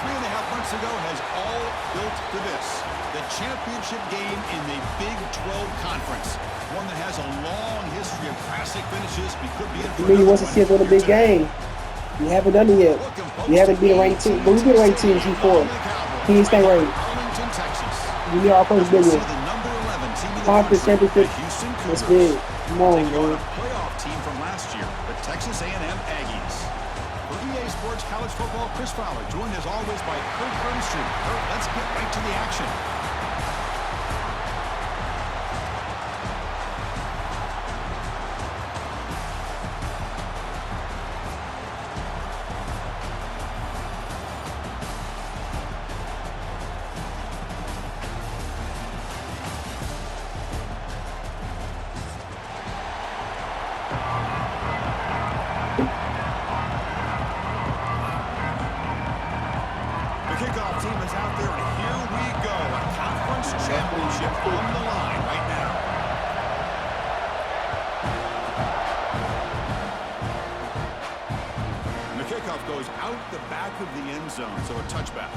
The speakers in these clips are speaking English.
3.5 months ago has all built to this. The championship game in the Big 12 Conference. One that has a long history of classic finishes. We could be in for He wants to see us win a big game. We haven't done it yet. We haven't beat a ranked team. But we beat a ranked team in G4. He didn't stay ranked. We need our first big one. Conference championship. That's big. Come on, man. Playoff team from last year, the Texas A&M Aggies. For EA Sports College Football, Chris Fowler, joined as always by Kurt Hermstrom. Kurt, let's get right to the action. Kickoff team is out there, and here we go. A conference championship on the line right now. And the kickoff goes out the back of the end zone, so a touchback.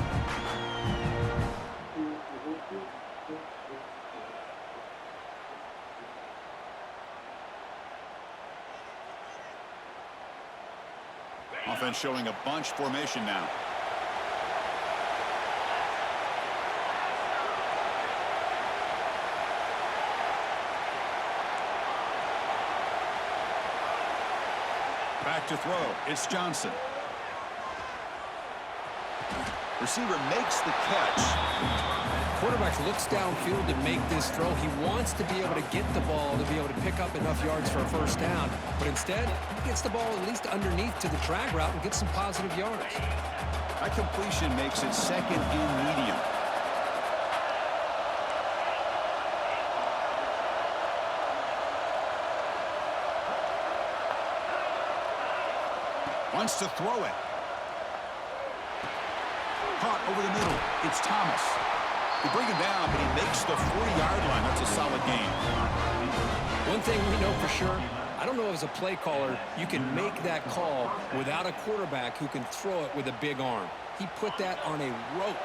Offense showing a bunch formation now. Back to throw. It's Johnson. Receiver makes the catch. Quarterback looks downfield to make this throw. He wants to be able to get the ball to be able to pick up enough yards for a first down. But instead, he gets the ball at least underneath to the drag route and gets some positive yards. That completion makes it second and medium. Wants to throw it. Caught over the middle. It's Thomas. They bring him down, but he makes the 40-yard line. That's a solid gain. One thing we know for sure, I don't know as a play caller, you can make that call without a quarterback who can throw it with a big arm. He put that on a rope.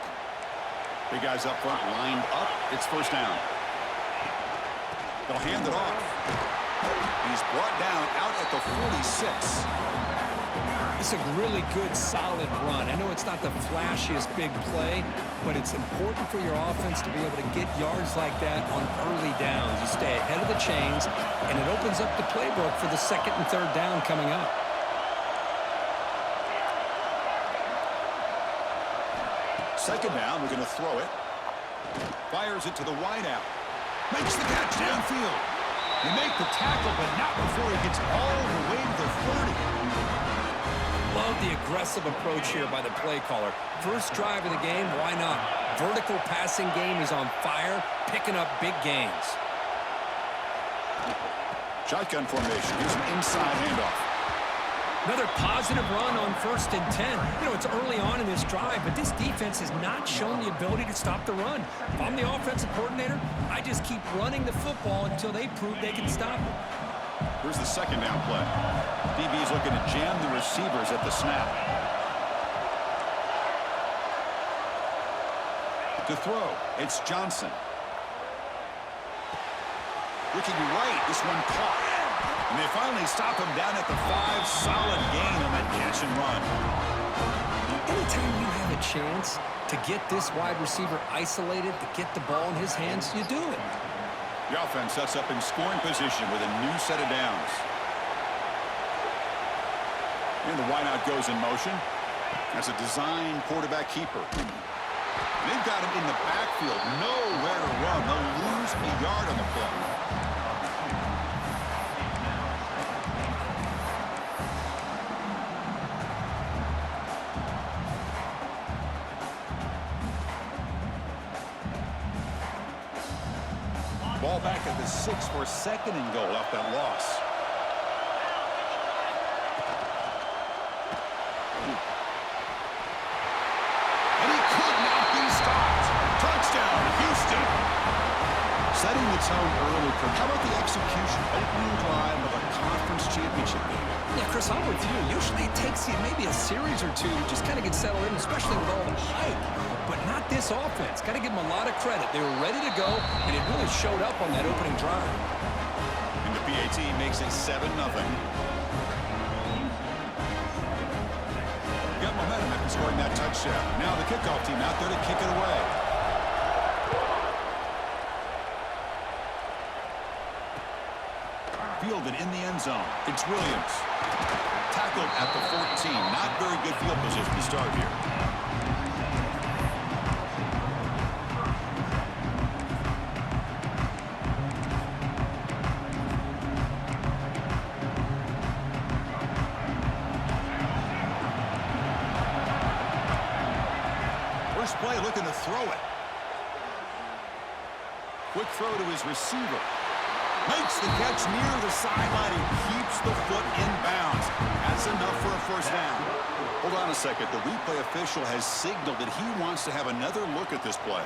Big guys up front lined up. It's first down. They'll hand it off. He's brought down out at the 46. It's a really good, solid run. I know it's not the flashiest big play, but it's important for your offense to be able to get yards like that on early downs. You stay ahead of the chains, and it opens up the playbook for the second and third down coming up. Second down, we're going to throw it. Fires it to the wideout. Makes the catch downfield. You make the tackle, but not before he gets all the way to the 30. Love the aggressive approach here by the play caller. First drive of the game, why not? Vertical passing game is on fire, picking up big gains. Shotgun formation. Here's an inside handoff. Another positive run on 1st and 10. You know, it's early on in this drive, but this defense has not shown the ability to stop the run. If I'm the offensive coordinator, I just keep running the football until they prove they can stop it. Here's the second down play. DB's looking to jam the receivers at the snap. To throw, it's Johnson. Looking right, this one caught. And they finally stop him down at the 5. Solid gain on that catch and run. Anytime you have a chance to get this wide receiver isolated, to get the ball in his hands, you do it. The offense sets up in scoring position with a new set of downs. And the wideout goes in motion. As a design quarterback keeper. They've got him in the backfield. Nowhere to run. They'll lose a yard on the play. Ball back at the 6 for second and goal off that loss. And he could not be stopped. Touchdown, Houston. Setting the tone early. How about the execution? Opening drive of a conference championship game. Yeah, Chris, I'm with you. Usually it takes you maybe a series or two to just kind of get settled in, especially with all the hype. But not this offense. Got to give them a lot of credit. They were ready to go, and it really showed up on that opening drive. And the PAT makes it 7-0. Got momentum after scoring that touchdown. Now the kickoff team out there to kick it away. Fielded in the end zone. It's Williams. Tackled at the 14. Not very good field position to start here. First play looking to throw it. Quick throw to his receiver. Makes the catch near the sideline and keeps the foot in bounds. That's enough for a first down. Hold on a second. The replay official has signaled that he wants to have another look at this play.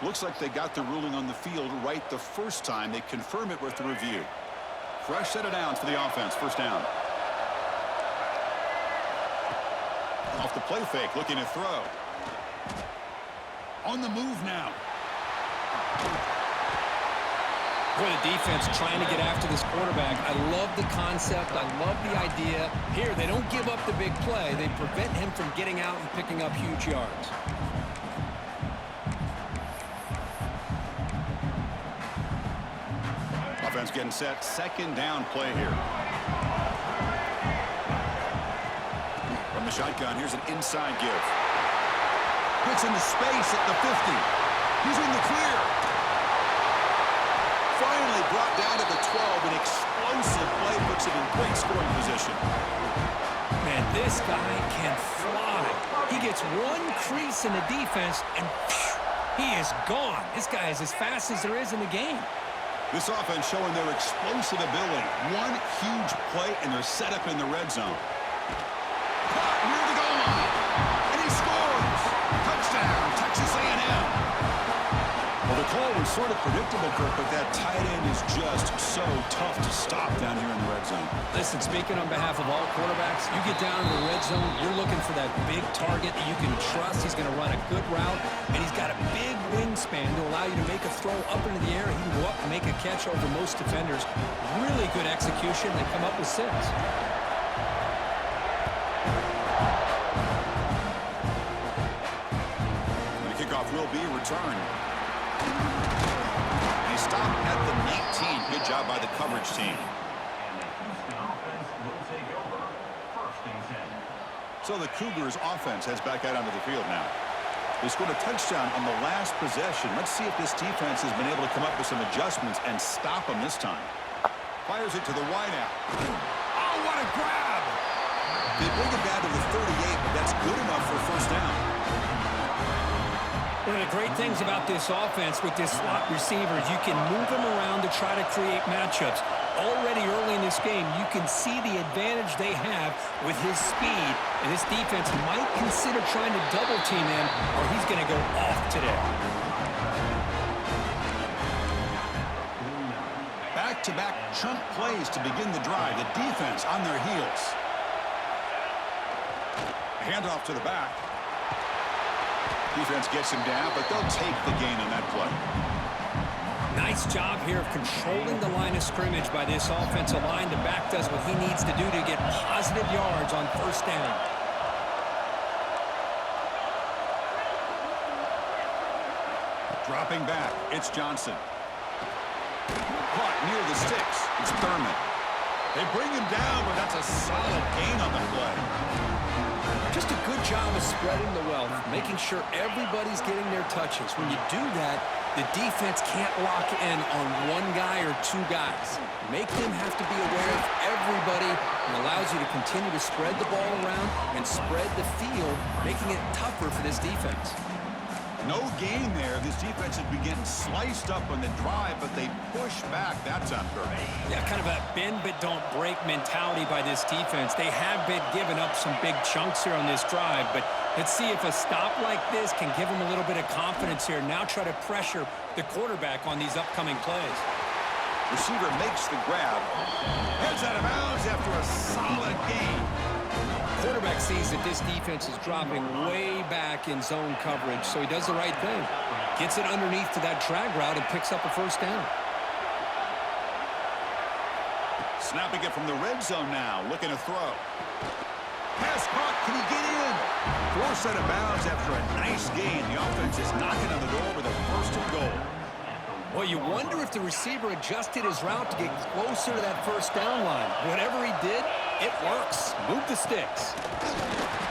Looks like they got the ruling on the field right the first time. They confirm it with the review. Fresh set of downs for the offense. First down. Off the play fake, looking to throw. On the move now. Boy, the defense trying to get after this quarterback. I love the concept. I love the idea. Here, they don't give up the big play. They prevent him from getting out and picking up huge yards. Offense getting set. Second down play here. From the shotgun, here's an inside give. Gets into space at the 50. He's in the clear. Finally brought down to the 12. An explosive play puts him in great scoring position. Man, this guy can fly. He gets one crease in the defense, and phew, he is gone. This guy is as fast as there is in the game. This offense showing their explosive ability. One huge play, and they're set up in the red zone. Caught near the goal line. And he scores. Touchdown, Texas A&M. Well, the call was sort of predictable, Kirk, but that tight end is just so tough to stop down here in the red zone. Listen, speaking on behalf of all quarterbacks, you get down to the red zone, you're looking for that big target that you can trust. He's going to run a good route, and he's got a big wingspan to allow you to make a throw up into the air. He can go up and make a catch over most defenders. Really good execution. They come up with 6. Will be returned. They stop at the 19. Good job by the coverage team. So the Cougars offense heads back out onto the field now. They scored a touchdown on the last possession. Let's see if this defense has been able to come up with some adjustments and stop them this time. Fires it to the wideout. Oh, what a grab! They bring it down to the 38, but that's good enough for a first down. One of the great things about this offense with this slot receiver is you can move them around to try to create matchups. Already early in this game, you can see the advantage they have with his speed. And this defense might consider trying to double team him, or he's going to go off today. Back-to-back chunk plays to begin the drive. The defense on their heels. Handoff to the back. Defense gets him down, but they'll take the gain on that play. Nice job here of controlling the line of scrimmage by this offensive line. The back does what he needs to do to get positive yards on first down. Dropping back, it's Johnson. Caught near the sticks. It's Thurman. They bring him down, but that's a solid gain on the play. Just a good job of spreading the wealth, making sure everybody's getting their touches. When you do that, the defense can't lock in on one guy or 2 guys. Make them have to be aware of everybody, and allows you to continue to spread the ball around and spread the field, making it tougher for this defense. No gain there. This defense has been getting sliced up on the drive, but they push back that time, Kirk. Yeah, kind of a bend but don't break mentality by this defense. They have been giving up some big chunks here on this drive, but Let's see if a stop like this can give him a little bit of confidence here. Now try to pressure the quarterback on these upcoming plays. Receiver makes the grab. Heads out of bounds after a solid gain. Quarterback sees that this defense is dropping way back in zone coverage, so he does the right thing. Gets it underneath to that drag route and picks up a first down. Snapping it from the red zone now, looking to throw. Pass caught, can he get in? Forced out of bounds after a nice gain. The offense is knocking on the door with a first and goal. Well, you wonder if the receiver adjusted his route to get closer to that first down line. Whatever he did, it works. Move the sticks.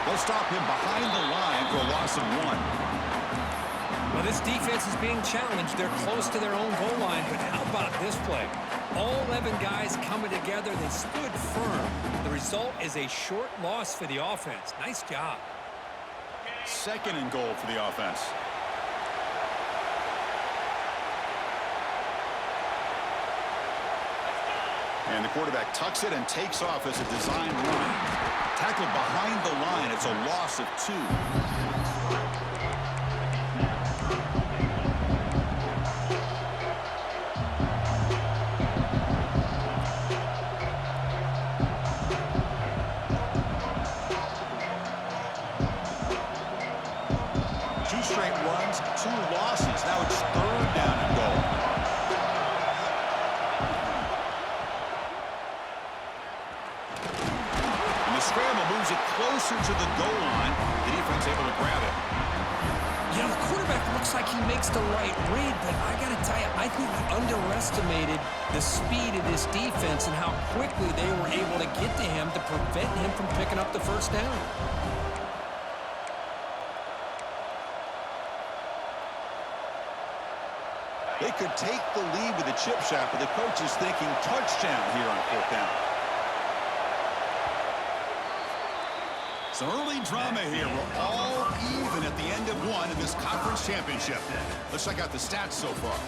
They'll stop him behind the line for a loss of 1. Well, this defense is being challenged. They're close to their own goal line, but how about this play? All 11 guys coming together. They stood firm. The result is a short loss for the offense. Nice job. Second and goal for the offense. And the quarterback tucks it and takes off as a design run. Tackled behind the line. It's a loss of 2. Two straight runs, 2 losses. Now it's third down and goal. Scramble moves it closer to the goal line. The defense able to grab it. You know, the quarterback looks like he makes the right read, but I got to tell you, I think he underestimated the speed of this defense and how quickly they were able to get to him to prevent him from picking up the first down. They could take the lead with a chip shot, but the coach is thinking touchdown here on 4th down. Some early drama here. We're all even at the end of 1 in this conference championship. Let's check out the stats so far.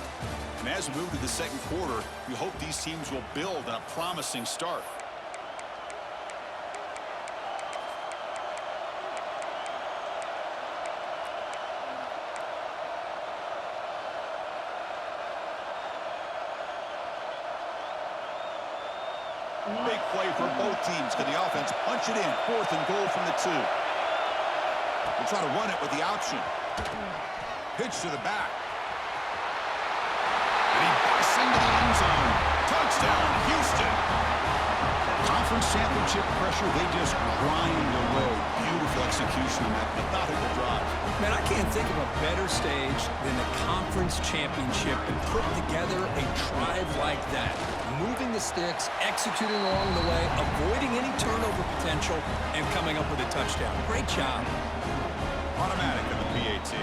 And as we move to the second quarter, we hope these teams will build on a promising start. Big play for both teams. Can the offense punch it in? 4th and goal from the 2. We'll try to run it with the option. Pitch to the back. And he busts into the end zone. Touchdown, Houston. Conference championship pressure, they just grind away. Beautiful execution on that methodical drive. Man, I can't think of a better stage than the conference championship to put together a drive like that. Moving the sticks, executing along the way, avoiding any turnover potential, and coming up with a touchdown. Great job. Automatic in the PAT.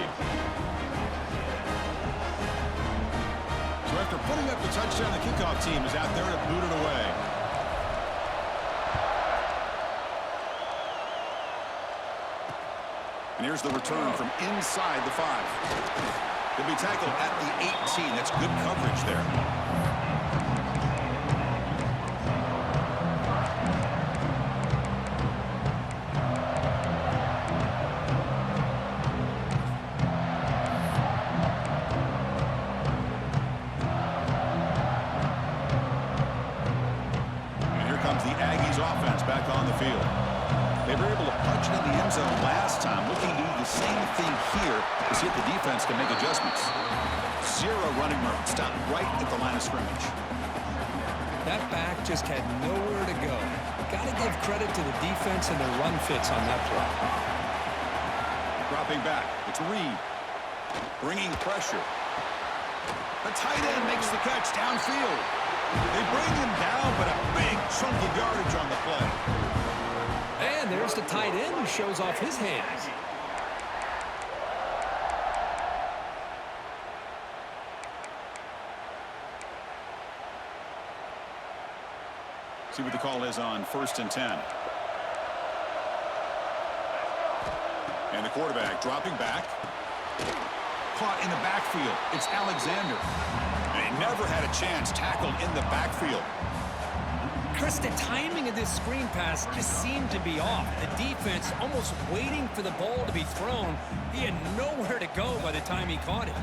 So after putting up the touchdown, the kickoff team is out there to boot it away. And here's the return from inside the 5. He'll be tackled at the 18. That's good coverage there. The Aggies offense back on the field. They were able to punch it in the end zone last time. Looking to do the same thing here to see if the defense can make adjustments. 0 running room. Stopped right at the line of scrimmage. That back just had nowhere to go. Got to give credit to the defense and their run fits on that play. Dropping back. It's Reed. Bringing pressure. The tight end makes the catch downfield. They bring him down, but a big chunk of yardage on the play. And there's the tight end who shows off his hands. See what the call is on 1st and 10. And the quarterback dropping back. Caught in the backfield. It's Alexander. And he never had a chance, tackled in the backfield. Chris, the timing of this screen pass just seemed to be off. The defense almost waiting for the ball to be thrown. He had nowhere to go by the time he caught it.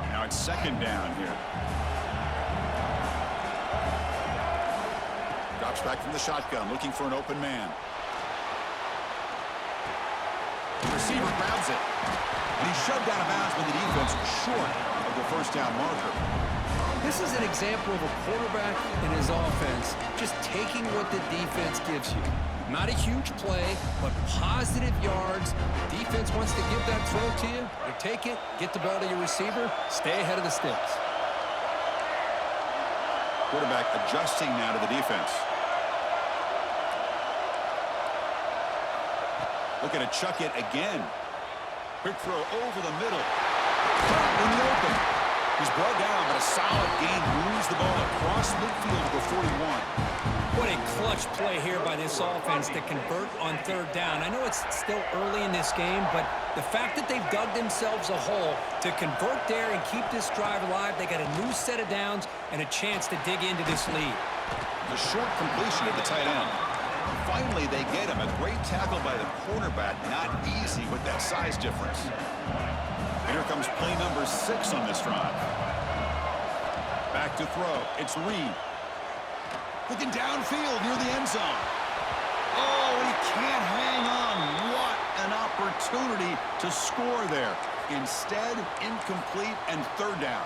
Now it's second down here. Drops back from the shotgun, looking for an open man. The receiver grabs it, and he's shoved out of bounds when the defense was short of the first down marker. This is an example of a quarterback in his offense just taking what the defense gives you. Not a huge play, but positive yards. The defense wants to give that throw to you. You take it, get the ball to your receiver, stay ahead of the sticks. Quarterback adjusting now to the defense. Looking to chuck it again. Quick throw over the middle. In the open. He's brought down, but a solid gain moves the ball across midfield to the 41. What a clutch play here by this offense to convert on third down. I know it's still early in this game, but the fact that they've dug themselves a hole to convert there and keep this drive alive, they got a new set of downs and a chance to dig into this lead. The short completion at the tight end. Finally, they get him. A great tackle by the quarterback. Not easy with that size difference. Here comes play number 6 on this drive. Back to throw. It's Reed. Looking downfield near the end zone. Oh, he can't hang on. What an opportunity to score there. Instead, incomplete and third down.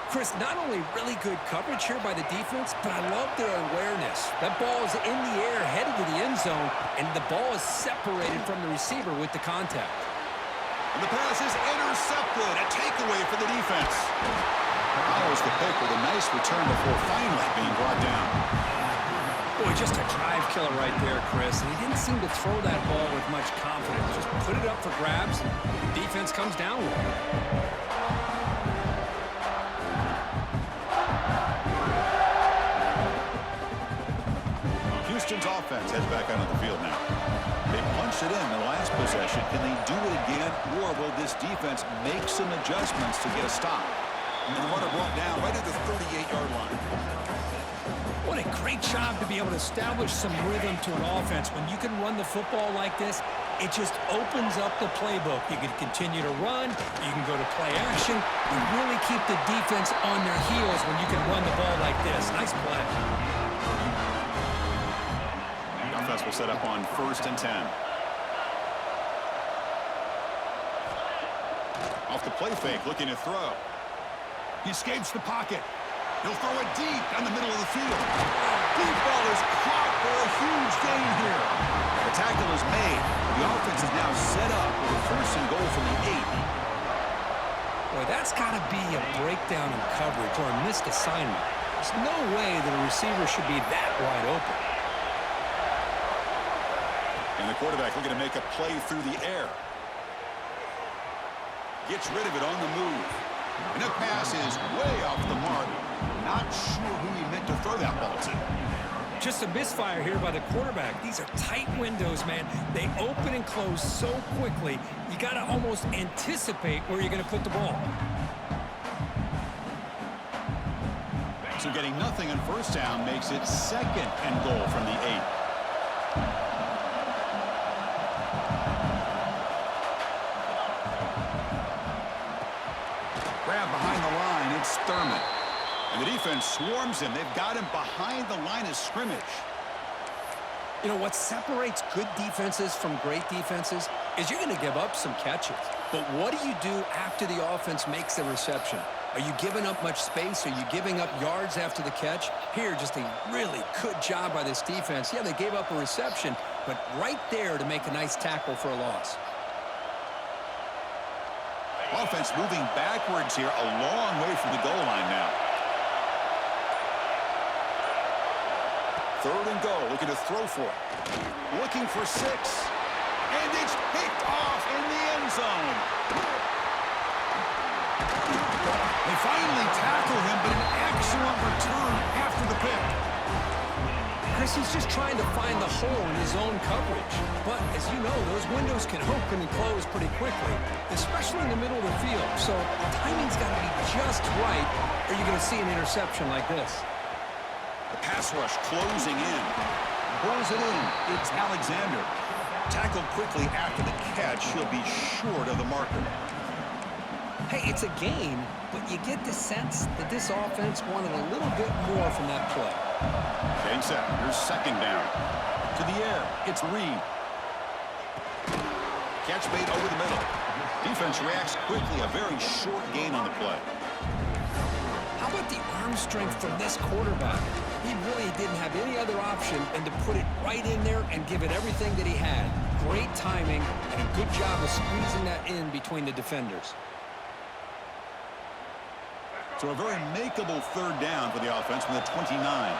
Chris, not only really good coverage here by the defense, but I love their awareness. That ball is in the air, headed to the end zone, and the ball is separated from the receiver with the contact. And the pass is intercepted. A takeaway for the defense. Follows the pick with a nice return before finally being brought down. Boy, just a drive killer right there, Chris. And he didn't seem to throw that ball with much confidence. Just put it up for grabs, and the defense comes down with it. Houston's offense heads back onto the field now. They punched it in the last possession. Can they do it again, or will this defense make some adjustments to get a stop? And the runner brought down right at the 38-yard line. What a great job to be able to establish some rhythm to an offense. When you can run the football like this, it just opens up the playbook. You can continue to run. You can go to play action. You really keep the defense on their heels when you can run the ball like this. Nice play. Offense will set up on 1st and 10. Off the play fake, looking to throw. He escapes the pocket. He'll throw it deep down the middle of the field. Deep ball is caught for a huge gain here. The tackle is made. The offense is now set up with a 1st and goal from the 8. Boy, that's got to be a breakdown in coverage or a missed assignment. There's no way that a receiver should be that wide open. And the quarterback looking to make a play through the air. Gets rid of it on the move. And the pass is way off the mark. Not sure who he meant to throw that ball to. Just a misfire here by the quarterback. These are tight windows, man. They open and close so quickly, you got to almost anticipate where you're going to put the ball. So getting nothing on 1st down makes it 2nd and goal from the 8. Grab behind the line, it's Thurman. And the defense swarms him. They've got him behind the line of scrimmage. You know, what separates good defenses from great defenses is you're going to give up some catches. But what do you do after the offense makes the reception? Are you giving up much space? Are you giving up yards after the catch? Here, just a really good job by this defense. Yeah, they gave up a reception, but right there to make a nice tackle for a loss. Offense moving backwards here, a long way from the goal line now. 3rd and goal, looking to throw for it. Looking for 6. And it's picked off in the end zone. They finally tackle him, but an excellent return after the pick. Chris, he's just trying to find the hole in his own coverage. But as you know, those windows can open and close pretty quickly, especially in the middle of the field. So timing's got to be just right, or you're going to see an interception like this. The pass rush closing in. Pulls it in. It's Alexander. Tackled quickly after the catch. He'll be short of the marker. Hey, it's a game, but you get the sense that this offense wanted a little bit more from that play. Game set. Here's second down. To the air. It's Reed. Catch made over the middle. Defense reacts quickly. A very short gain on the play. How about the arm strength from this quarterback? He really didn't have any other option than to put it right in there and give it everything that he had. Great timing and a good job of squeezing that in between the defenders. So a very makeable third down for the offense from the 29.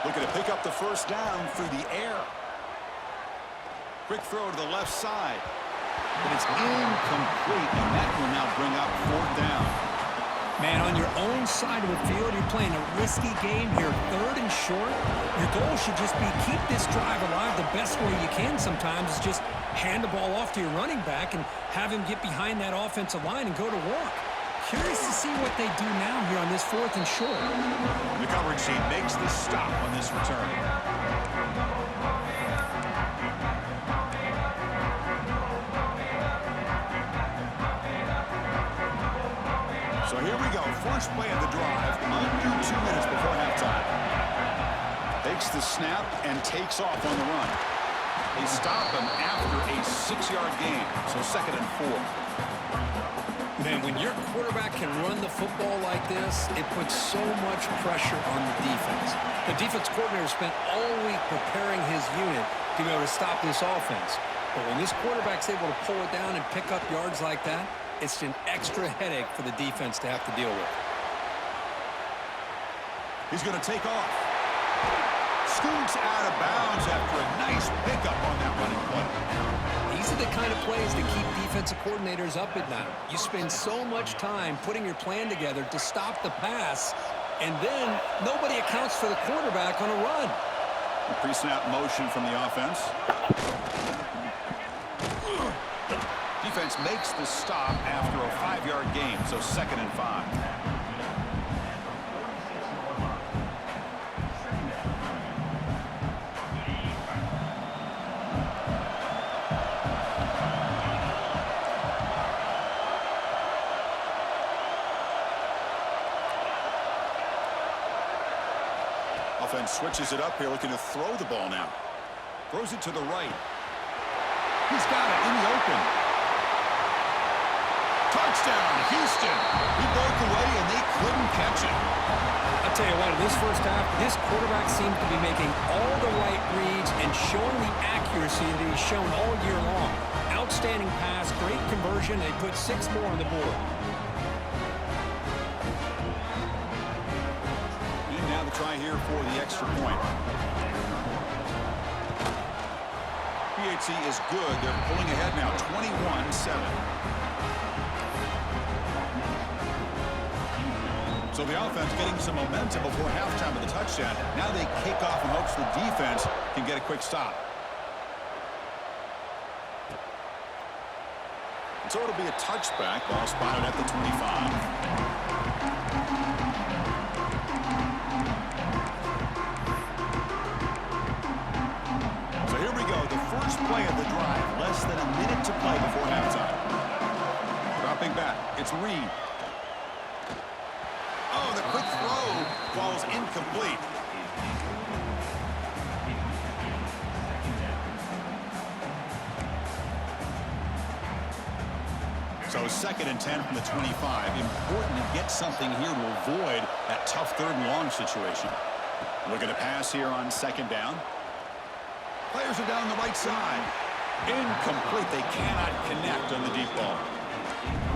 Looking to pick up the first down through the air. Quick throw to the left side. But it's incomplete, and that will now bring up fourth down. Man, on your own side of the field, you're playing a risky game here, third and short. Your goal should just be keep this drive alive the best way you can sometimes is just hand the ball off to your running back and have him get behind that offensive line and go to work. Curious to see what they do now here on this fourth and short. The coverage team makes the stop on this return. So here we go. First play of the drive, under 2 minutes before halftime. Takes the snap and takes off on the run. They stop him after a 6-yard gain, so second and 4. Man, when your quarterback can run the football like this, it puts so much pressure on the defense. The defense coordinator spent all week preparing his unit to be able to stop this offense. But when this quarterback's able to pull it down and pick up yards like that, it's an extra headache for the defense to have to deal with. He's going to take off. Scoots out of bounds after a nice pickup on that running play. These are the kind of plays that keep defensive coordinators up at night. You spend so much time putting your plan together to stop the pass, and then nobody accounts for the quarterback on a run. A pre-snap motion from the offense. Defense makes the stop after a 5-yard gain, so second and 5. Offense switches it up here, looking to throw the ball now. Throws it to the right. He's got it in the open. Touchdown, Houston. He broke away, and they couldn't catch it. I'll tell you what, in this first half, this quarterback seems to be making all the right reads and showing the accuracy that he's shown all year long. Outstanding pass, great conversion. They put 6 more on the board. And now the try here for the extra point. PHC is good. They're pulling ahead now, 21-7. So the offense getting some momentum before halftime of the touchdown. Now they kick off in hopes the defense can get a quick stop. So it'll be a touchback, ball spotted at the 25. So here we go, the first play of the drive, less than a minute to play before halftime. Dropping back, it's Reed. Oh, the quick throw falls incomplete. So second and 10 from the 25. Important to get something here to avoid that tough third and long situation. Looking to pass here on second down. Players are down the right side. Incomplete. They cannot connect on the deep ball.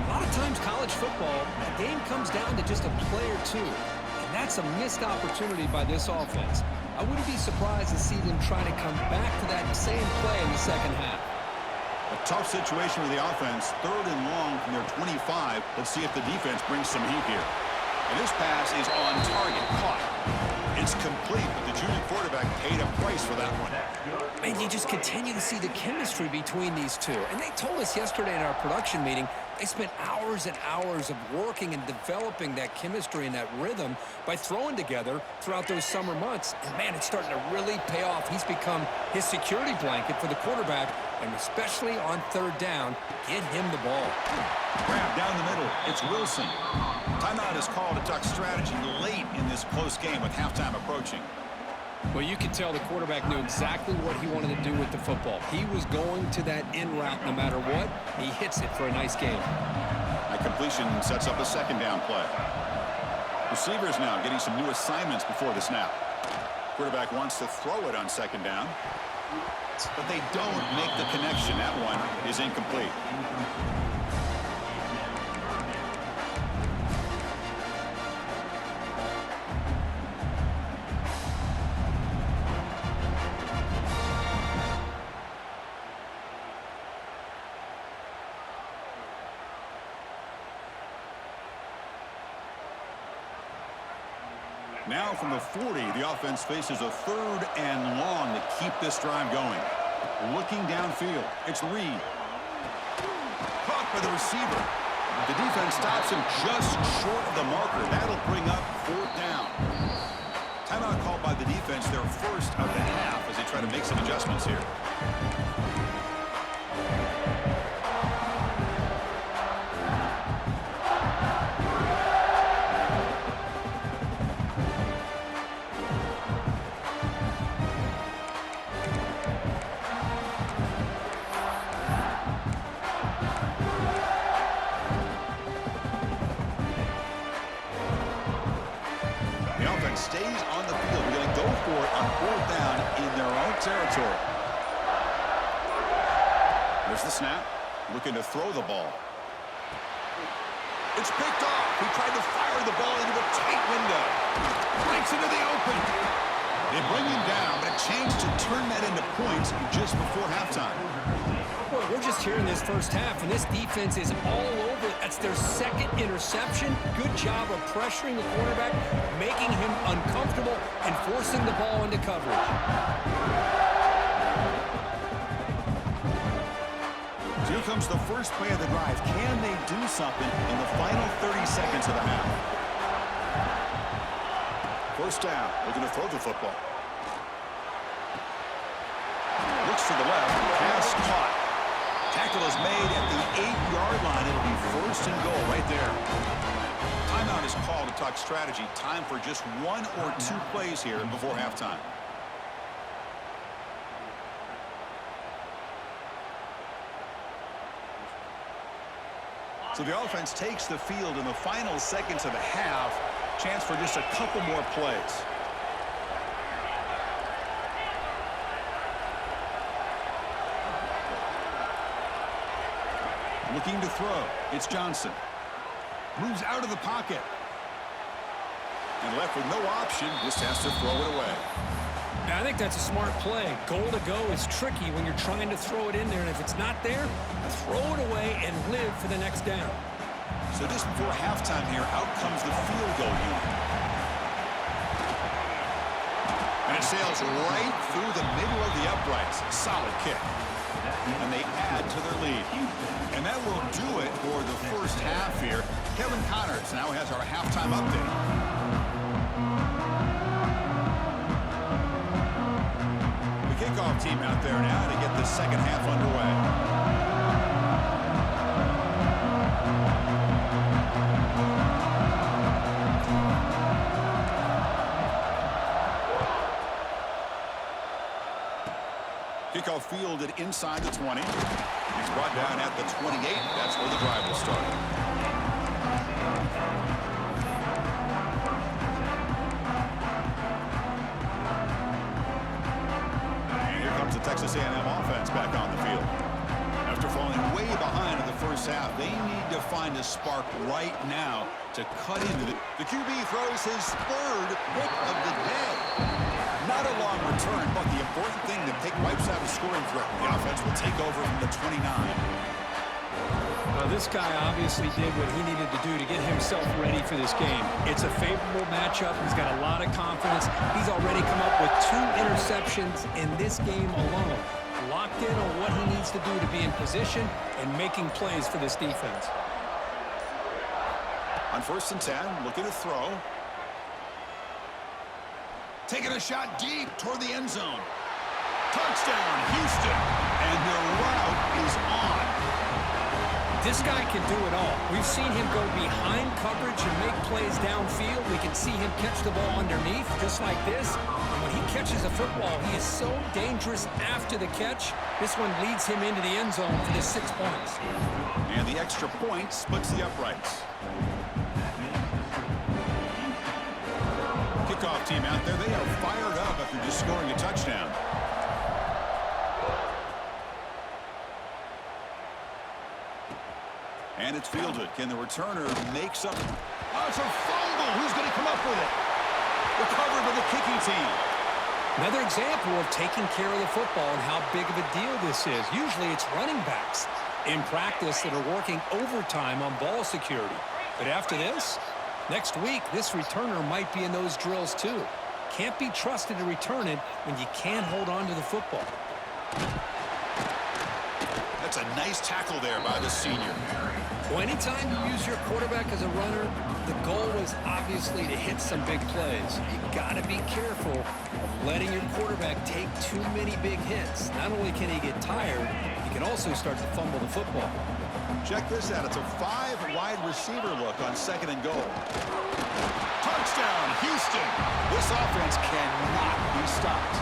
A lot of times college football, the game comes down to just a play or two. And that's a missed opportunity by this offense. I wouldn't be surprised to see them try to come back to that same play in the second half. A tough situation with the offense. Third and long from their 25. Let's see if the defense brings some heat here. And this pass is on target, caught. It's complete, but the junior quarterback paid a price for that one. Man, you just continue to see the chemistry between these two. And they told us yesterday in our production meeting, they spent hours and hours of working and developing that chemistry and that rhythm by throwing together throughout those summer months. And, man, it's starting to really pay off. He's become his security blanket for the quarterback, and especially on third down, get him the ball. Grab down the middle. It's Wilson. Timeout is called to Duck strategy late in this close game with halftime approaching. Well, you could tell the quarterback knew exactly what he wanted to do with the football. He was going to that in route no matter what. He hits it for a nice game. A completion sets up a second down play. Receivers now getting some new assignments before the snap. Quarterback wants to throw it on second down, but they don't make the connection. That one is incomplete. Now from the 40, the offense faces a third and long to keep this drive going. Looking downfield, it's Reed. Caught by the receiver. The defense stops him just short of the marker. That'll bring up fourth down. Timeout called by the defense, their first of the half, as they try to make some adjustments here. Stays on the field. We're going to go for it on fourth down in their own territory. There's the snap. Looking to throw the ball. It's picked off. He tried to fire the ball into a tight window. Breaks into the open. They bring him down, but a chance to turn that into points just before halftime. Boy, we're just here in this first half, and this defense is all over. That's their second interception. Good job of pressuring the quarterback, making him uncomfortable, and forcing the ball into coverage. So here comes the first play of the drive. Can they do something in the final 30 seconds of the half? First down. Looking to throw the football. Looks to the left. Pass caught. Tackle is made at the 8-yard line. It'll be first and goal right there. Timeout is called to talk strategy. Time for just one or two plays here before halftime. So the offense takes the field in the final seconds of the half. Chance for just a couple more plays. Looking to throw. It's Johnson. Moves out of the pocket. And left with no option, just has to throw it away. I think that's a smart play. Goal to go is tricky when you're trying to throw it in there, and if it's not there, throw it away and live for the next down. So just before halftime here, out comes the field goal unit. And it sails right through the middle of the uprights. Solid kick. And they add to their lead. And that will do it for the first half here. Kevin Connors now has our halftime update. The kickoff team out there now to get the second half underway. Kickoff fielded inside the 20. It's brought down at the 28. That's where the drive will start. And here comes the Texas A&M offense back on the field. After falling way behind in the first half, they need to find a spark right now to cut into it. The QB throws his third pick of the day. Not a long return, but the important thing to take wipes out a scoring threat. The offense will take over from the 29. this guy obviously did what he needed to do to get himself ready for this game. It's a favorable matchup. He's got a lot of confidence. He's already come up with 2 interceptions in this game alone. Locked in on what he needs to do to be in position and making plays for this defense. On 1st and 10, looking to throw. Taking a shot deep toward the end zone. Touchdown, Houston. And their route is on. This guy can do it all. We've seen him go behind coverage and make plays downfield. We can see him catch the ball underneath, just like this. And when he catches a football, he is so dangerous after the catch. This one leads him into the end zone for the 6 points. And the extra point splits the uprights. Kickoff team out there, they are fired up after just scoring a touchdown. And it's fielded. Can the returner make something? Oh, it's a fumble. Who's going to come up with it? Recovered by the kicking team. Another example of taking care of the football and how big of a deal this is. Usually it's running backs in practice that are working overtime on ball security. But after this, next week, this returner might be in those drills too. Can't be trusted to return it when you can't hold on to the football. That's a nice tackle there by the senior. Well, anytime you use your quarterback as a runner, the goal is obviously to hit some big plays. You got to be careful of letting your quarterback take too many big hits. Not only can he get tired, he can also start to fumble the football. Check this out. It's a 5-wide receiver look on 2nd and goal. Touchdown, Houston. This offense cannot be stopped.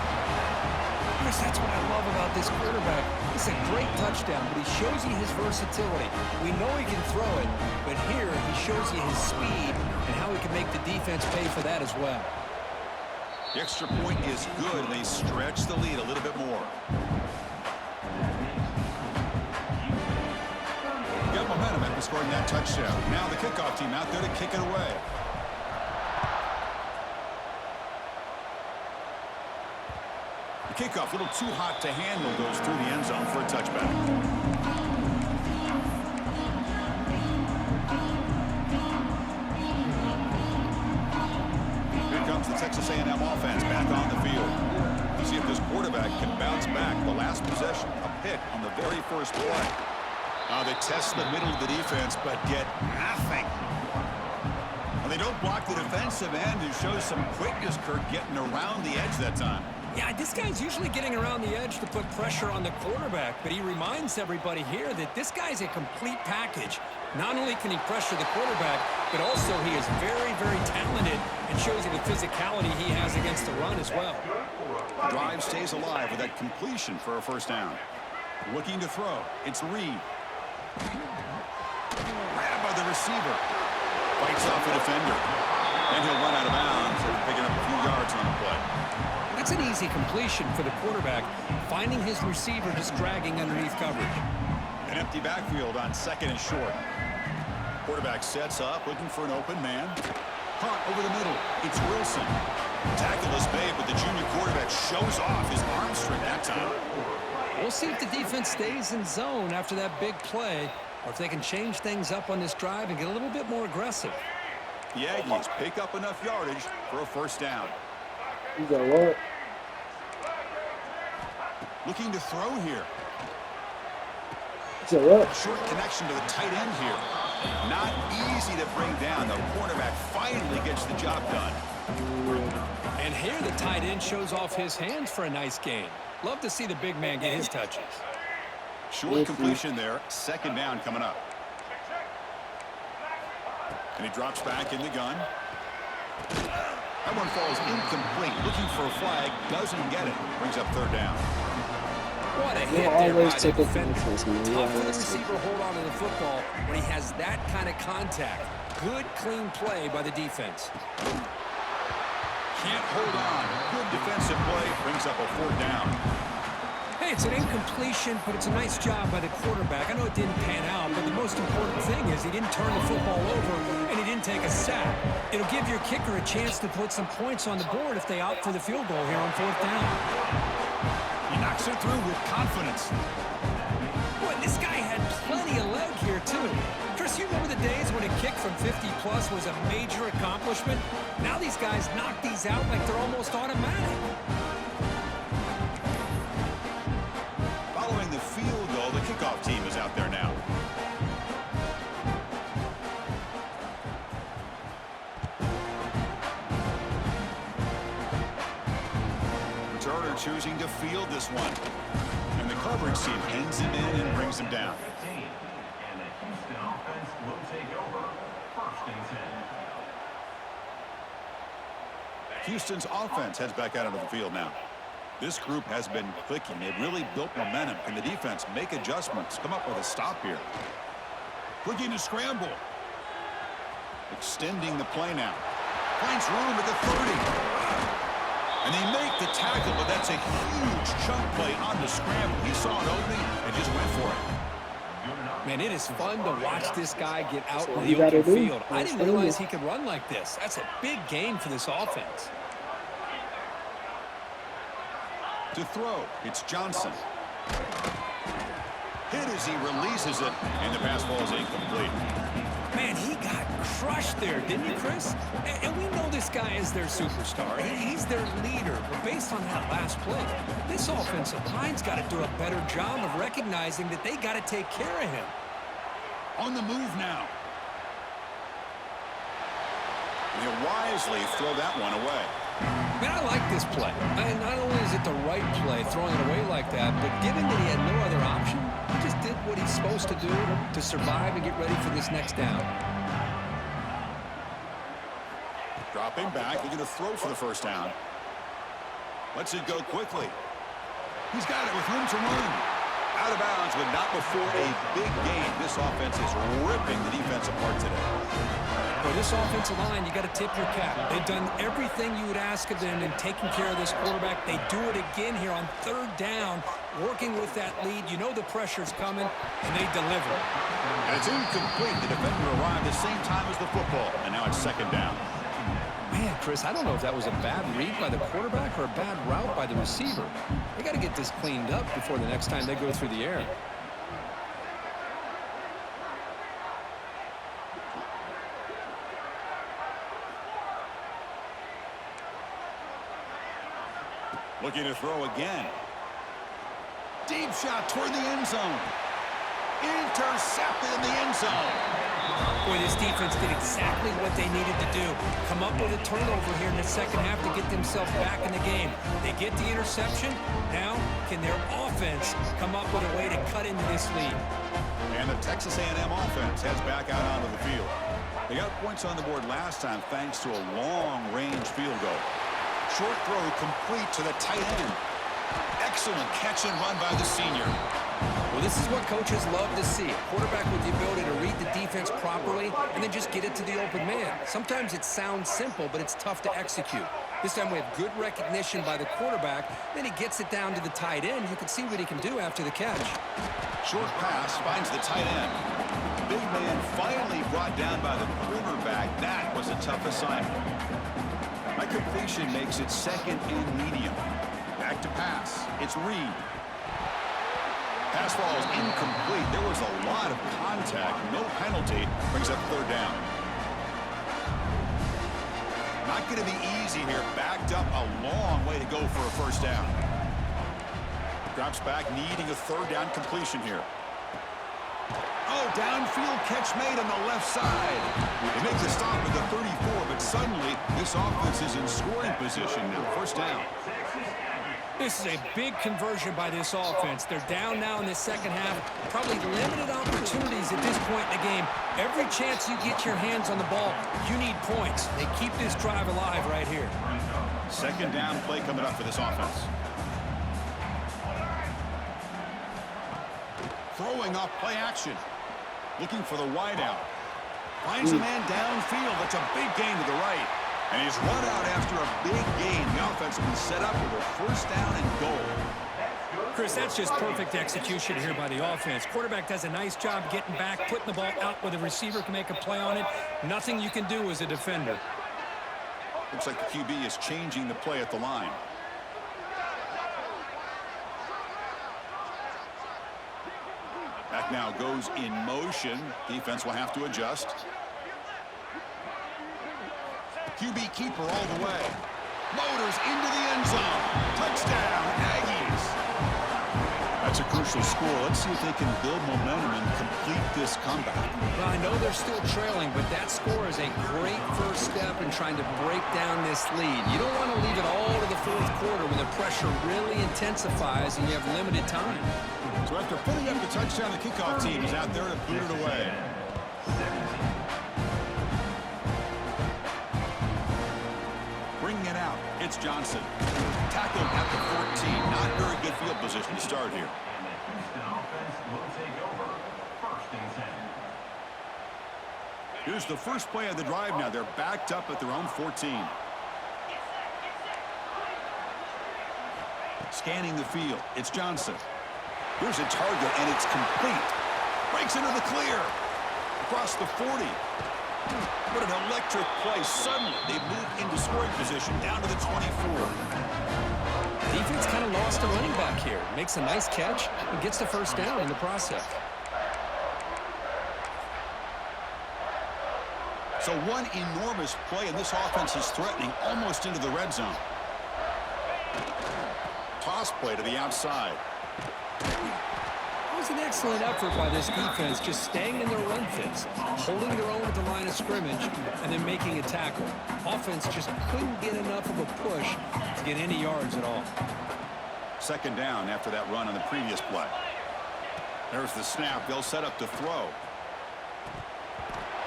Chris, that's what I love about this quarterback. It's a great touchdown, but he shows you his versatility. We know he can throw it, but here he shows you his speed and how he can make the defense pay for that as well. The extra point is good, and they stretch the lead a little bit more. Got momentum after scoring that touchdown. Now the kickoff team out there to kick it away. The kickoff, a little too hot to handle, goes through the end zone for a touchback. Here comes the Texas A&M offense back on the field. See if this quarterback can bounce back. The last possession, a pick on the very first play. They test the middle of the defense, but get nothing. Well, they don't block the defensive end, who shows some quickness, Kirk, getting around the edge that time. Yeah, this guy's usually getting around the edge to put pressure on the quarterback, but he reminds everybody here that this guy's a complete package. Not only can he pressure the quarterback, but also he is very, very talented and shows you the physicality he has against the run as well. Drive stays alive with that completion for a 1st down. Looking to throw. It's Reed. Grabbed by the receiver. Fights off a defender. And he'll run out of bounds after picking up a few yards on the play. That's an easy completion for the quarterback, finding his receiver just dragging underneath coverage. An empty backfield on 2nd and short. Quarterback sets up, looking for an open man. Hunt over the middle. It's Wilson. Tackle is made, but the junior quarterback shows off his arm strength that time. We'll see if the defense stays in zone after that big play, or if they can change things up on this drive and get a little bit more aggressive. The Aggies pick up enough yardage for a 1st down. You got what? Looking to throw here. It's a what? Short connection to the tight end here. Not easy to bring down. The cornerback finally gets the job done. And here the tight end shows off his hands for a nice gain. Love to see the big man get his touches. Short completion there. 2nd down coming up. And he drops back in the gun. That one falls incomplete. Looking for a flag. Doesn't get it. Brings up 3rd down. What a hit there by the defender. Tough for the receiver hold on to the football when he has that kind of contact. Good, clean play by the defense. Can't hold on. Good defensive play. Brings up a 4th down. Hey, it's an incompletion, but it's a nice job by the quarterback. I know it didn't pan out, but the most important thing is he didn't turn the football over and he didn't take a sack. It'll give your kicker a chance to put some points on the board if they opt for the field goal here on 4th down. He knocks it through with confidence. Boy, this guy had plenty of leg here, too. kick from 50-plus was a major accomplishment. Now these guys knock these out like they're almost automatic. Following the field goal, the kickoff team is out there now. Returner choosing to field this one. And the coverage team pins him in and brings him down. And the Houston offense will take over 1st and 10. Houston's offense heads back out onto the field now. This group has been clicking. They've really built momentum. Can the defense make adjustments? Come up with a stop here. Looking to scramble. Extending the play now. Finds room at the 30. And they make the tackle, but that's a huge chunk play on the scramble. He saw an opening and just went for it. Man, it is fun to watch this guy get out in the open field. I didn't realize he could run like this. That's a big gain for this offense. To throw, it's Johnson. Hit as he releases it, and the pass ball is incomplete. Man, he got crushed there, didn't he, Chris? And we know this guy is their superstar. He's their leader. But based on that last play, this offensive line's got to do a better job of recognizing that they got to take care of him. On the move now. He'll wisely throw that one away. Man, I like this play. And not only is it the right play, throwing it away like that, but given that he had no other option, he just did what he's supposed to do to survive and get ready for this next down. Dropping back, looking to throw for the first down. Lets it go quickly. He's got it with room to run. Out of bounds, but not before a big gain. This offense is ripping the defense apart today. For this offensive line, you got to tip your cap. They've done everything you would ask of them in taking care of this quarterback. They do it again here on 3rd down, working with that lead. You know the pressure's coming, and they deliver. And it's incomplete. The defender arrived the same time as the football, and now it's 2nd down. Man, Chris, I don't know if that was a bad read by the quarterback or a bad route by the receiver. They got to get this cleaned up before the next time they go through the air. Looking to throw again. Deep shot toward the end zone. Intercepted in the end zone. Boy, this defense did exactly what they needed to do. Come up with a turnover here in the second half to get themselves back in the game. They get the interception. Now, can their offense come up with a way to cut into this lead? And the Texas A&M offense heads back out onto the field. They got points on the board last time thanks to a long-range field goal. Short throw complete to the tight end. Excellent catch and run by the senior. Well, this is what coaches love to see. A quarterback with the ability to read the defense properly and then just get it to the open man. Sometimes it sounds simple, but it's tough to execute. This time we have good recognition by the quarterback. Then he gets it down to the tight end. You can see what he can do after the catch. Short pass finds the tight end. Big man finally brought down by the quarterback. That was a tough assignment. That completion makes it 2nd and medium. Back to pass. It's Reed. Pass ball is incomplete. There was a lot of contact. No penalty. Brings up 3rd down. Not going to be easy here. Backed up a long way to go for a 1st down. Drops back, needing a 3rd down completion here. Oh, downfield catch made on the left side. They make the stop at the 34, but suddenly this offense is in scoring position now. 1st down. This is a big conversion by this offense. They're down now in the second half. Probably limited opportunities at this point in the game. Every chance you get your hands on the ball, you need points. They keep this drive alive right here. 2nd down play coming up for this offense. Throwing off play action. Looking for the wideout. Finds a man downfield. That's a big gain to the right. And he's run out after a big gain. The offense will be set up with a 1st down and goal. Chris, that's just perfect execution here by the offense. Quarterback does a nice job getting back, putting the ball out where the receiver can make a play on it. Nothing you can do as a defender. Looks like the QB is changing the play at the line. Back now goes in motion. Defense will have to adjust. QB keeper all the way. Motors into the end zone. Touchdown, Aggies. That's a crucial score. Let's see if they can build momentum and complete this comeback. Well, I know they're still trailing, but that score is a great first step in trying to break down this lead. You don't want to leave it all to the fourth quarter when the pressure really intensifies and you have limited time. So after putting up the touchdown, the kickoff team is out there to boot it away. Bringing it out, it's Johnson. Tackled at the 14. Not very good field position to start here. And the Houston offense will take over. First and 10. Here's the first play of the drive now. They're backed up at their own 14. Scanning the field, it's Johnson. Here's a target, and it's complete. Breaks into the clear. Across the 40. What an electric play. Suddenly, they move into scoring position down to the 24. Defense kind of lost a running back here. Makes a nice catch and gets the first down in the process. So one enormous play, and this offense is threatening almost into the red zone. Toss play to the outside. It was an excellent effort by this defense, just staying in their run fits, holding their own at the line of scrimmage, and then making a tackle. Offense just couldn't get enough of a push to get any yards at all. Second down after that run on the previous play. There's the snap. They'll set up to throw.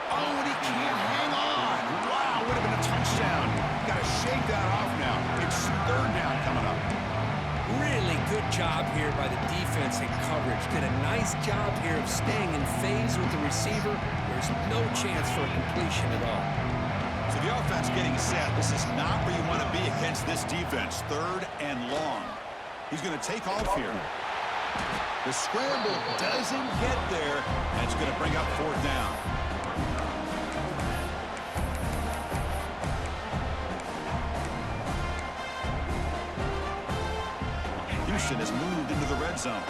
Oh, and he can't hang on. Wow, would have been a touchdown. Got to shake that off now. It's third down coming up. Really good job here by the defense in coverage. Did a nice job here of staying in phase with the receiver. There's no chance for a completion at all. So the offense getting set. This is not where you want to be against this defense. Third and long. He's going to take off here. The scramble doesn't get there, and it's going to bring up fourth down. Houston has moved into the red zone.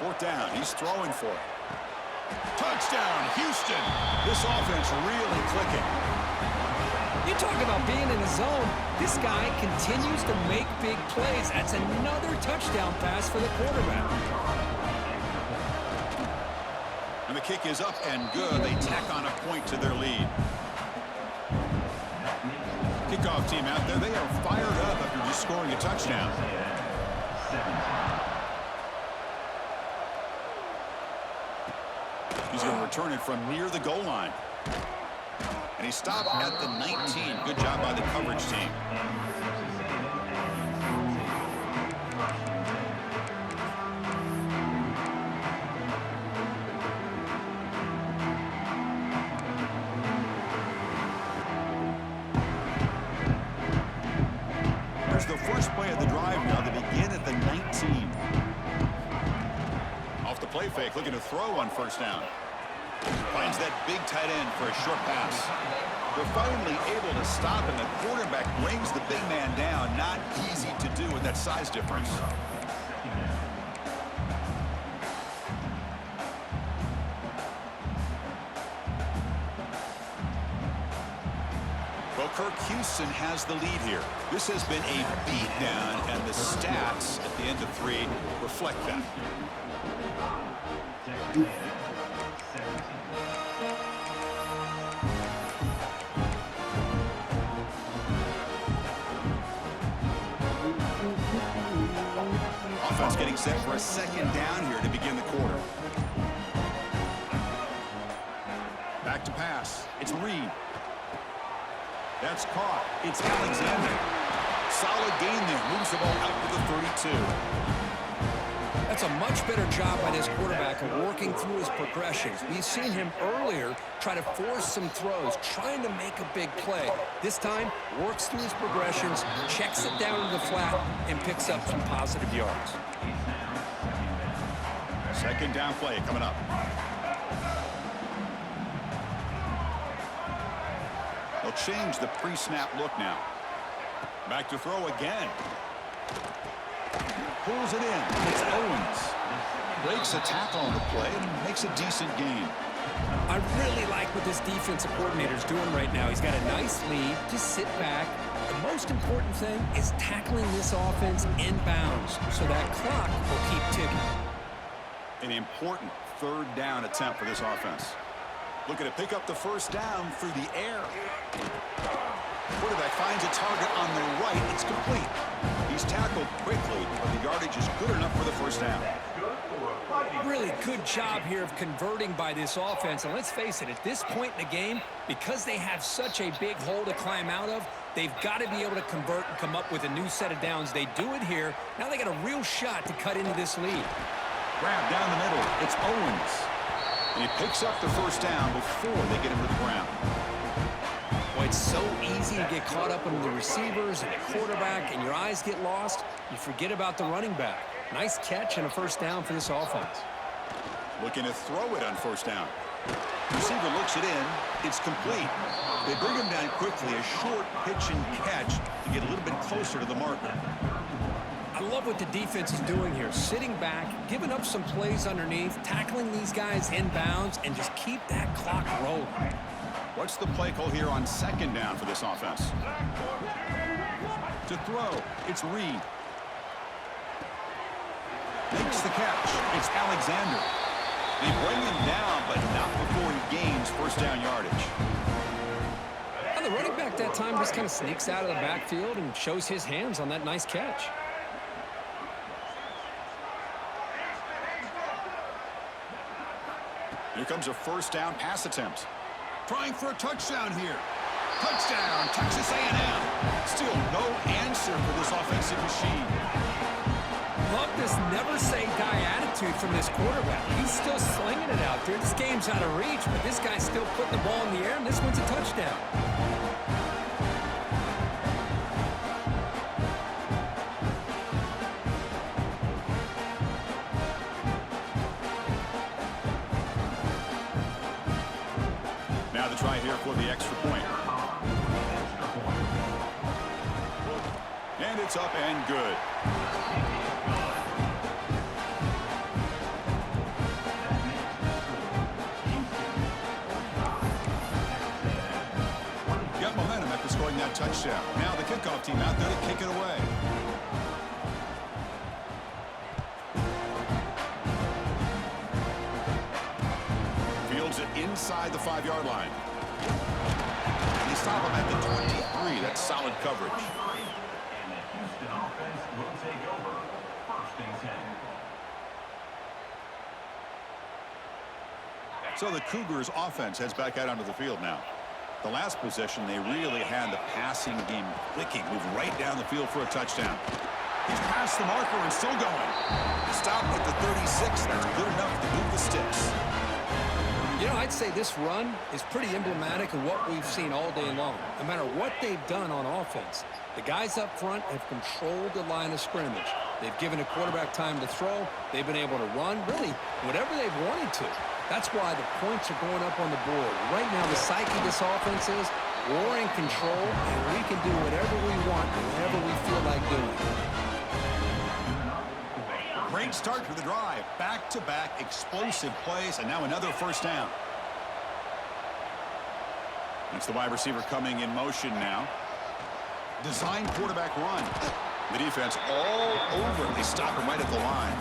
Fourth down. He's throwing for it. Touchdown, Houston. This offense really clicking. You talk about being in the zone. This guy continues to make big plays. That's another touchdown pass for the quarterback. And the kick is up and good. They tack on a point to their lead. Kickoff team out there. They are fired up after just scoring a touchdown. He's going to return it from near the goal line. And he stopped at the 19. Good job by the coverage team. There's the first play of the drive now. They begin at the 19. Off the play fake, looking to throw on first down. Finds that big tight end for a short pass. They're finally able to stop him. The quarterback brings the big man down. Not easy to do with that size difference. Well, Kirk, Houston has the lead here. This has been a beatdown, and the stats at the end of 3 reflect that. Offense getting set for a second down here to begin the quarter. Back to pass. It's Reed. That's caught. It's Alexander. Solid gain there. Moves the ball out to the 32. That's a much better job by this quarterback of working through his progressions. We've seen him earlier try to force some throws, trying to make a big play. This time, works through his progressions, checks it down to the flat, and picks up some positive yards. Second down play coming up. They'll change the pre-snap look now. Back to throw again. Pulls it in. It's Owens. Breaks a tackle on the play and makes a decent gain. I really like what this defensive coordinator is doing right now. He's got a nice lead. Just sit back. The most important thing is tackling this offense inbounds so that clock will keep ticking. An important third down attempt for this offense. Looking to pick up the first down through the air. Quarterback finds a target on the right. It's complete. He's tackled quickly, but the yardage is good enough for the first down. Really good job here of converting by this offense. And let's face it, at this point in the game, because they have such a big hole to climb out of, they've got to be able to convert and come up with a new set of downs. They do it here. Now they got a real shot to cut into this lead. Grab down the middle. It's Owens. And he picks up the first down before they get him to the ground. Boy, it's so easy to get caught up in the receivers and the quarterback, and your eyes get lost. You forget about the running back. Nice catch and a first down for this offense. Looking to throw it on first down. Receiver looks it in. It's complete. They bring him down quickly. A short pitch and catch to get a little bit closer to the marker. I love what the defense is doing here. Sitting back, giving up some plays underneath, tackling these guys inbounds, and just keep that clock rolling. What's the play call here on second down for this offense? To throw, it's Reed. Makes the catch. It's Alexander. They bring him down, but not before he gains first down yardage. And the running back that time just kind of sneaks out of the backfield and shows his hands on that nice catch. Here comes a first down pass attempt. Trying for a touchdown here. Touchdown, Texas A&M. Still no answer for this offensive machine. Love this never-say-die attitude from this quarterback. He's still slinging it out there. This game's out of reach, but this guy's still putting the ball in the air, and this one's a touchdown. Now the try here for the extra point. And it's up and good. Got momentum after scoring that touchdown. Now the kickoff team out there to kick it away. Fields it inside the 5-yard line. And they stop him at the 23. That's solid coverage. And the Houston offense will take over. First and 10. So the Cougars offense heads back out onto the field now. The last possession, they really had the passing game clicking, moved right down the field for a touchdown. He's past the marker and still going. Stop at the 36. That's good enough to move the sticks. You know, I'd say this run is pretty emblematic of what we've seen all day long. No matter what they've done on offense, the guys up front have controlled the line of scrimmage. They've given a quarterback time to throw. They've been able to run, really, whatever they've wanted to. That's why the points are going up on the board. Right now, the psyche of this offense is we're in control, and we can do whatever we want, whenever we feel like doing it. Great start to the drive. Back-to-back explosive plays, and now another first down. It's the wide receiver coming in motion now. Design quarterback run. The defense all over. They stop him right at the line.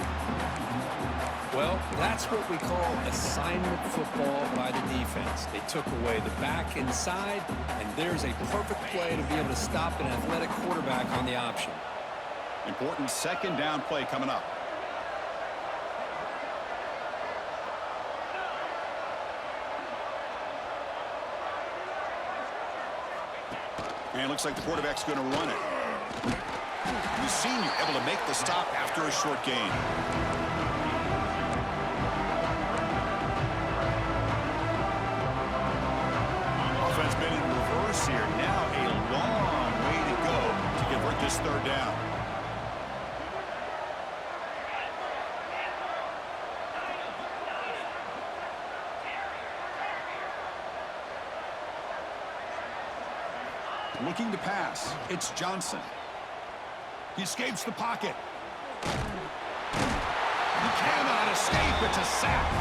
Well, that's what we call assignment football by the defense. They took away the back inside, and there's a perfect play to be able to stop an athletic quarterback on the option. Important second down play coming up. And it looks like the quarterback's going to run it. The senior able to make the stop after a short gain. Offense been in reverse here. Now a long way to go to convert this third down. Looking to pass. It's Johnson. He escapes the pocket. He cannot escape. keep it to sack.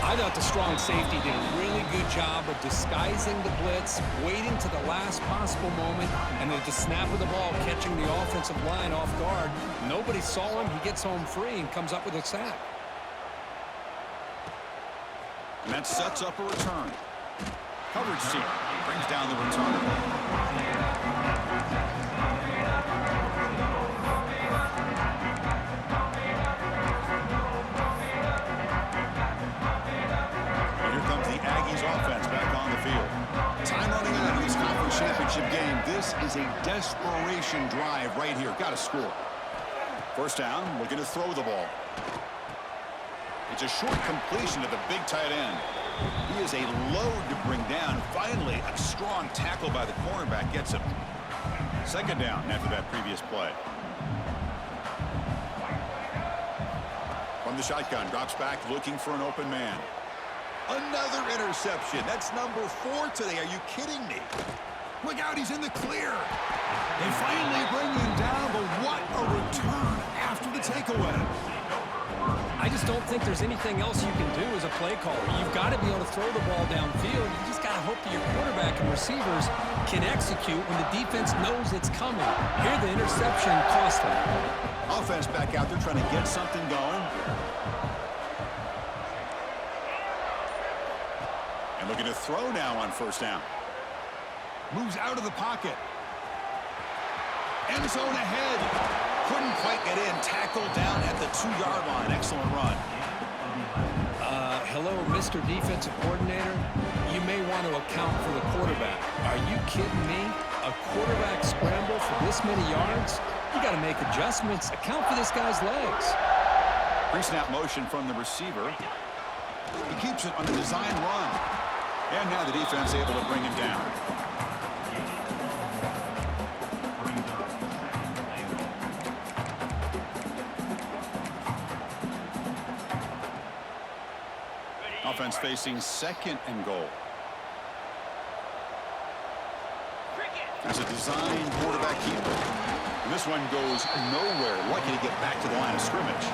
I thought the strong safety did a really good job of disguising the blitz, waiting to the last possible moment, and then at the snap of the ball, catching the offensive line off guard. Nobody saw him. He gets home free and comes up with a sack. And that sets up a return. Coverage team brings down the return. Offense back on the field. Time running out in this conference championship game. This is a desperation drive right here. Got to score. First down, looking to throw the ball. It's a short completion to the big tight end. He is a load to bring down. Finally, a strong tackle by the cornerback gets him. Second down after that previous play. From the shotgun, drops back looking for an open man. Another interception. That's number 4 today. Are you kidding me? Look out, he's in the clear. They finally bring him down, but what a return after the takeaway. I just don't think there's anything else you can do as a play caller. You've got to be able to throw the ball downfield. You just got to hope that your quarterback and receivers can execute when the defense knows it's coming. Here, the interception cost them. Offense back out there trying to get something going. And looking to throw now on first down. Moves out of the pocket. End zone ahead. Couldn't quite get in. Tackled down at the 2-yard line. Excellent run. Hello, Mr. Defensive Coordinator. You may want to account for the quarterback. Are you kidding me? A quarterback scramble for this many yards? You got to make adjustments. Account for this guy's legs. Pre-snap motion from the receiver. He keeps it on the design run. And now the defense able to bring him down. Offense facing second and goal. As a design quarterback keeper. And this one goes nowhere. Lucky to get back to the line of scrimmage.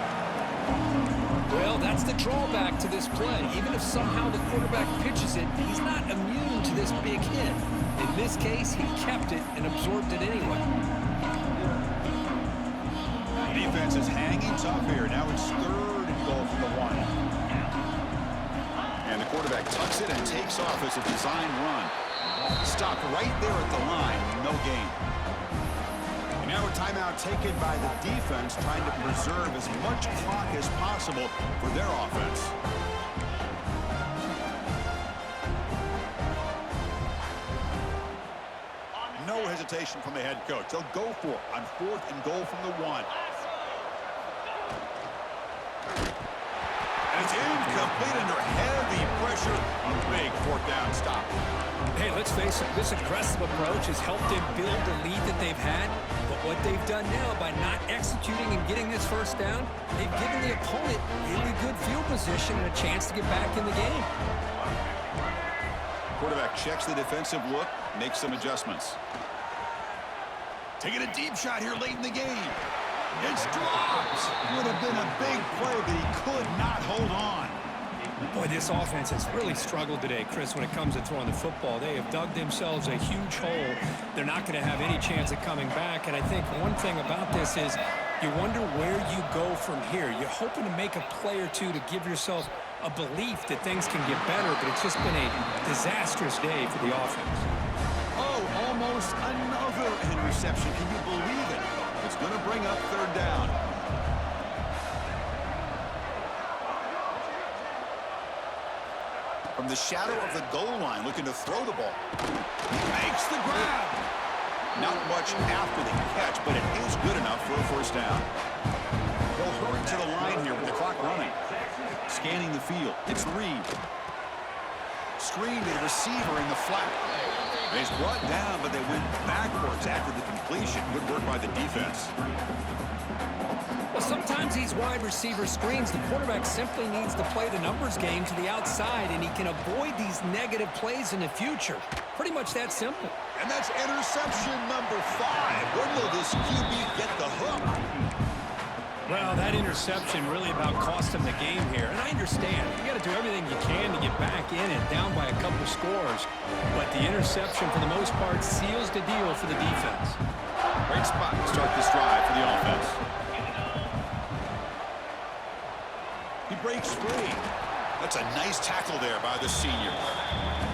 Well, that's the drawback to this play. Even if somehow the quarterback pitches it, he's not immune to this big hit. In this case, he kept it and absorbed it anyway. The defense is hanging tough here. Now it's third and goal from the 1. And the quarterback tucks it and takes off as a design run. Stopped right there at the line. No gain. Now a timeout taken by the defense, trying to preserve as much clock as possible for their offense. No hesitation from the head coach. They'll go for it on 4th and goal from the 1. And it's incomplete under heavy pressure. A big 4th down stop. Hey, let's face it, this aggressive approach has helped them build the lead that they've had. But what they've done now by not executing and getting this first down, they've given the opponent really good field position and a chance to get back in the game. Quarterback checks the defensive look, makes some adjustments. Taking a deep shot here late in the game. It's dropped. Would have been a big play, but he could not hold on. Boy, this offense has really struggled today, Chris, when it comes to throwing the football. They have dug themselves a huge hole. They're not going to have any chance of coming back. And I think one thing about this is you wonder where you go from here. You're hoping to make a play or two to give yourself a belief that things can get better, but it's just been a disastrous day for the offense. Oh, almost another interception. Can you believe it? It's going to bring up third down. From the shadow of the goal line, looking to throw the ball. He makes the grab. Not much after the catch, but it is good enough for a first down. They'll hurry to the line here with the clock running. Scanning the field. It's Reed. Screen to the receiver in the flat. And he's brought down, but they went backwards after the completion. Good work by the defense. Well, sometimes these wide receiver screens, the quarterback simply needs to play the numbers game to the outside, and he can avoid these negative plays in the future. Pretty much that simple. And that's interception number 5. When will this QB get the hook? Well, that interception really about cost him the game here. And I understand. You got to do everything you can to get back in and down by a couple scores. But the interception, for the most part, seals the deal for the defense. Great spot to start this drive for the offense. He breaks free. That's a nice tackle there by the senior.